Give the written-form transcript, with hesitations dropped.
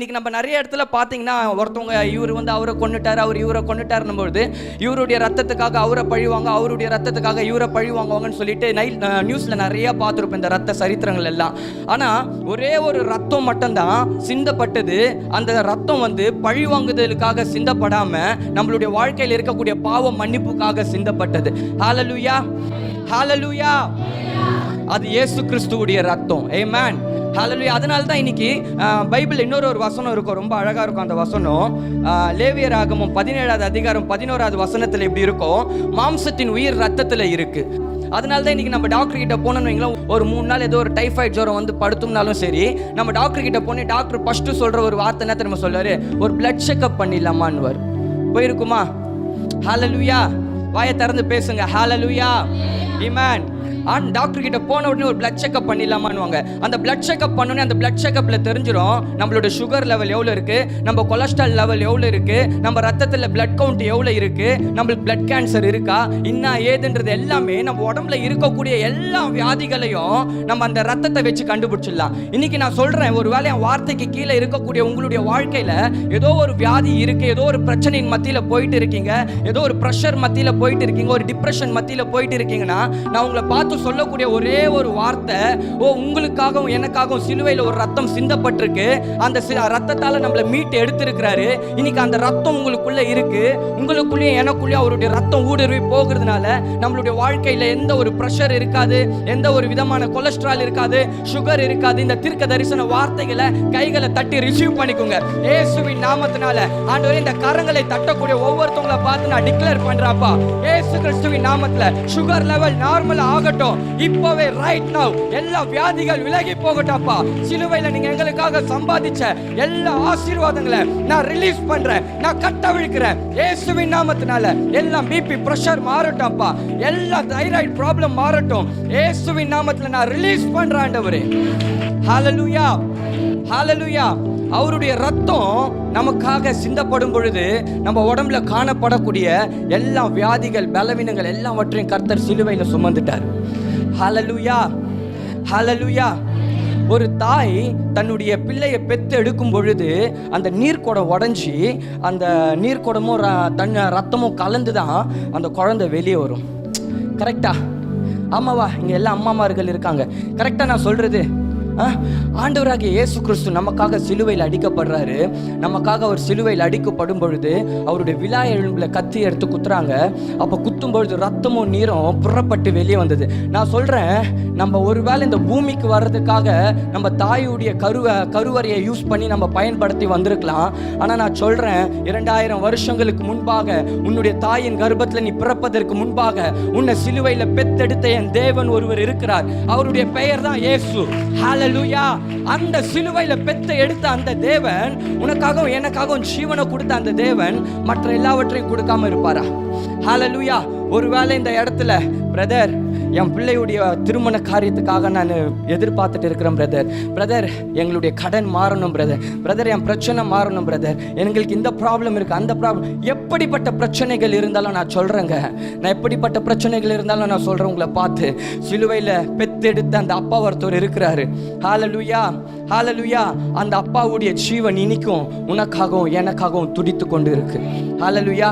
இன்னைக்கு நம்ம நிறைய இடத்துல பார்த்தீங்கன்னா ஒருத்தவங்க இவர் அவரை கொண்டுட்டார், அவர் இவரை கொண்டுட்டாருன்னும் பொழுது இவருடைய ரத்தத்துக்காக அவரை பழிவாங்க, அவருடைய ரத்தத்துக்காக இவரை பழிவாங்குவாங்கன்னு சொல்லிட்டு நியூஸ்ல நிறைய பார்த்துருப்போம் இந்த ரத்த சரித்திரங்கள் எல்லாம். ஆனால் ஒரே ஒரு ரத்தம் மட்டும்தான் சிந்தப்பட்டது. அந்த ரத்தம் பழிவாங்குதலுக்காக சிந்தப்படாம நம்மளுடைய வாழ்க்கையில் இருக்கக்கூடிய பாவ மன்னிப்புக்காக சிந்தப்பட்டது. ஹல்லேலூயா, ஹல்லேலூயா. அது இயேசு கிறிஸ்துவுடைய ரத்தம். ஆமென், ஹல்லேலூயா. அதனால தான் இன்னைக்கு பைபிள் இன்னொரு வசனம் இருக்கும், ரொம்ப அழகா இருக்கும் அந்த வசனம். லேவியராகமம் 17வது அதிகாரம் 11வது வசனத்தில் எப்படி இருக்கும், மாம்சத்தின் உயிர் ரத்தத்தில் இருக்கு. அதனால தான் இன்னைக்கு நம்ம டாக்டர் கிட்ட போனோம்னு வைங்களேன், ஒரு 3 நாள் ஏதோ ஒரு டைஃபாய்டு ஜுரம் படுத்தும்னாலும் சரி, நம்ம டாக்டர் கிட்ட போனே டாக்டர் ஃபர்ஸ்ட் சொல்ற ஒரு வார்த்தை என்ன தெரியுமா சொல்லுவாரு, ஒரு பிளட் செக்அப் பண்ணிடலாமான்னு. போயிருக்குமா? ஹல்லேலூயா. வாயை திறந்து பேசுங்க. ஹல்லேலூயா, ஆமென். டாக்டர் கிட்ட போன உடனே ஒரு பிளட் செக்அப் பண்ணிடலாமான்னுவாங்க. அந்த பிளட் செக்அப் பண்ணோன்னே அந்த பிளட் செக்அப்ல தெரிஞ்சிடும் நம்மளோட சுகர் லெவல் எவ்வளோ இருக்கு, நம்ம கொலஸ்ட்ரால் லெவல் எவ்வளோ இருக்கு, நம்ம ரத்தத்தில் பிளட் கவுண்ட் எவ்வளோ இருக்கு, நம்மளுக்கு பிளட் கேன்சர் இருக்கா, இன்னும் ஏதுன்றது எல்லாமே நம்ம உடம்புல இருக்கக்கூடிய எல்லா வியாதிகளையும் நம்ம அந்த ரத்தத்தை வச்சு கண்டுபிடிச்சிடலாம். இன்னைக்கு நான் சொல்றேன், ஒரு வேளை என் வார்த்தைக்கு கீழே இருக்கக்கூடிய உங்களுடைய வாழ்க்கையில ஏதோ ஒரு வியாதி இருக்கு, ஏதோ ஒரு பிரச்சனையின் மத்தியில போயிட்டு இருக்கீங்க, ஏதோ ஒரு ப்ரெஷர் மத்தியில போயிட்டு இருக்கீங்க, ஒரு டிப்ரெஷன் மத்தியில போயிட்டு இருக்கீங்கன்னா, நான் உங்களை பார்த்து சொல்லக்கூடிய ஒரே ஒரு வார்த்தை, உங்களுக்காகவும் எனக்காகவும் சிலுவையில் ஒரு ரத்தம் சிந்தப்பட்டிருக்கு, அந்த ரத்தத்தால நம்மளை மீட்டு எடுத்திருக்கிறாரு. இன்னைக்கு அந்த ரத்தம் உங்களுக்குள்ள இருக்கு, உங்களுக்குள்ளேயும் எனக்குள்ளேயும் அவருடைய ரத்தம் ஊடுருவி போகிறதுனால நம்மளுடைய வாழ்க்கையில எந்த ஒரு பிரஷர் இருக்காது, எந்த ஒரு விதமான கொலஸ்ட்ரால் இருக்காது, சுகர் இருக்காது. இந்த தீர்க்க தரிசன வார்த்தைகளை கைகளை தட்டி ரிசீவ் பண்ணிக்கோங்க இயேசுவின் நாமத்தினால. ஆண்டவரே, இந்த கரங்களை தட்டக்கூடிய ஒவ்வொருத்தவங்களை பார்த்து நான் டிக்ளேர் பண்றேன்ப்பா, இயேசு கிறிஸ்துவின் நாமத்துல சுகர் லெவல் நார்மல் ஆகட்டும் இப்பவே, ரைட் நவ். எல்லா வியாதிகள் விலகி போகட்டப்பா. சிலுவையில நீங்க எங்களுக்காக சம்பாதிச்ச எல்லா ஆசீர்வாதங்களை நான் ரிலீஸ் பண்றேன், நான் கட்டவிழ்க்கிறேன் இயேசுவின் நாமத்தினால. எல்லாம் பிபி பிரஷர் மாறட்டும்ப்பா, எல்லா தைராய்டு ப்ராப்ளம் மாறட்டும் இயேசுவின் நாமத்துல நான் ரிலீஸ் பண்றேன் ஆண்டவரே. ஹல்லேலூயா, ஹல்லேலூயா. அவருடைய ரத்தம் நமக்காக சிந்தப்படும் பொழுது நம்ம உடம்புல காணப்படக்கூடிய எல்லா வியாதிகள், பலவீனங்கள் எல்லாவற்றையும் கர்த்தர் சிலுவையில சுமந்துட்டார். ஹல்லேலூயா, ஹல்லேலூயா. ஒரு தாய் தன்னுடைய பிள்ளையை பெத்து எடுக்கும் பொழுது அந்த நீர்க்குடம் உடஞ்சி அந்த நீர்க்குடமும் ரத்தமும் கலந்து தான் அந்த குழந்தை வெளியே வரும். கரெக்டா? ஆமாவா? இங்கே எல்லா அம்மாமார்கள் இருக்காங்க. கரெக்டா நான் சொல்றது? ஆண்டவராகிய இயேசு கிறிஸ்து நமக்காக சிலுவையில் அடிக்கப்படுறாரு. நமக்காக அவர் சிலுவையில் அடிக்கப்படும் பொழுது அவருடைய விலா எலும்புல கத்தி எடுத்து குத்துறாங்க. அப்போ குத்தும் பொழுது ரத்தமும் நீரும் புறப்பட்டு வெளியே வந்தது. நான் சொல்றேன், நம்ம ஒருவேளை இந்த பூமிக்கு வர்றதுக்காக நம்ம தாயுடைய கருவறையை யூஸ் பண்ணி நம்ம பயன்படுத்தி வந்திருக்கலாம். ஆனால் நான் சொல்றேன், 2000 வருஷங்களுக்கு முன்பாக உன்னுடைய தாயின் கர்ப்பத்தில் நீ பிறப்பதற்கு முன்பாக உன்னை சிலுவையில் பெத்தெடுத்த என் தேவன் ஒருவர் இருக்கிறார். அவருடைய பெயர் தான் இயேசு. ஹல்லேலூயா. அந்த சிலுவையில பெத்த எடுத்த அந்த தேவன், உனக்காகவும் எனக்காகவும் ஜீவனை கொடுத்த அந்த தேவன் மற்ற எல்லாவற்றையும் கொடுக்காம இருப்பாரா? ஹல்லேலூயா. ஒருவேளை இந்த இடத்துல, பிரதர், என் பிள்ளையுடைய திருமண காரியத்துக்காக நான் எதிர்பார்த்துட்டு இருக்கிறேன் பிரதர், எங்களுடைய கடன் மாறணும் பிரதர், என் பிரச்சனை மாறணும் பிரதர், எங்களுக்கு இந்த ப்ராப்ளம் இருக்கு, அந்த ப்ராப்ளம், எப்படிப்பட்ட பிரச்சனைகள் இருந்தாலும் நான் சொல்றேங்க, நான் எப்படிப்பட்ட பிரச்சனைகள் இருந்தாலும் நான் சொல்றேன். உங்களை பார்த்து சிலுவையில பெத்தெடுத்த அந்த அப்பா ஒருத்தர் இருக்கிறாரு. ஹல்லேலூயா, ஹல்லேலூயா. அந்த அப்பாவுடைய ஜீவன் இனிக்கும் உனக்காகவும் எனக்காகவும் துடித்து கொண்டு இருக்கு. ஹல்லேலூயா.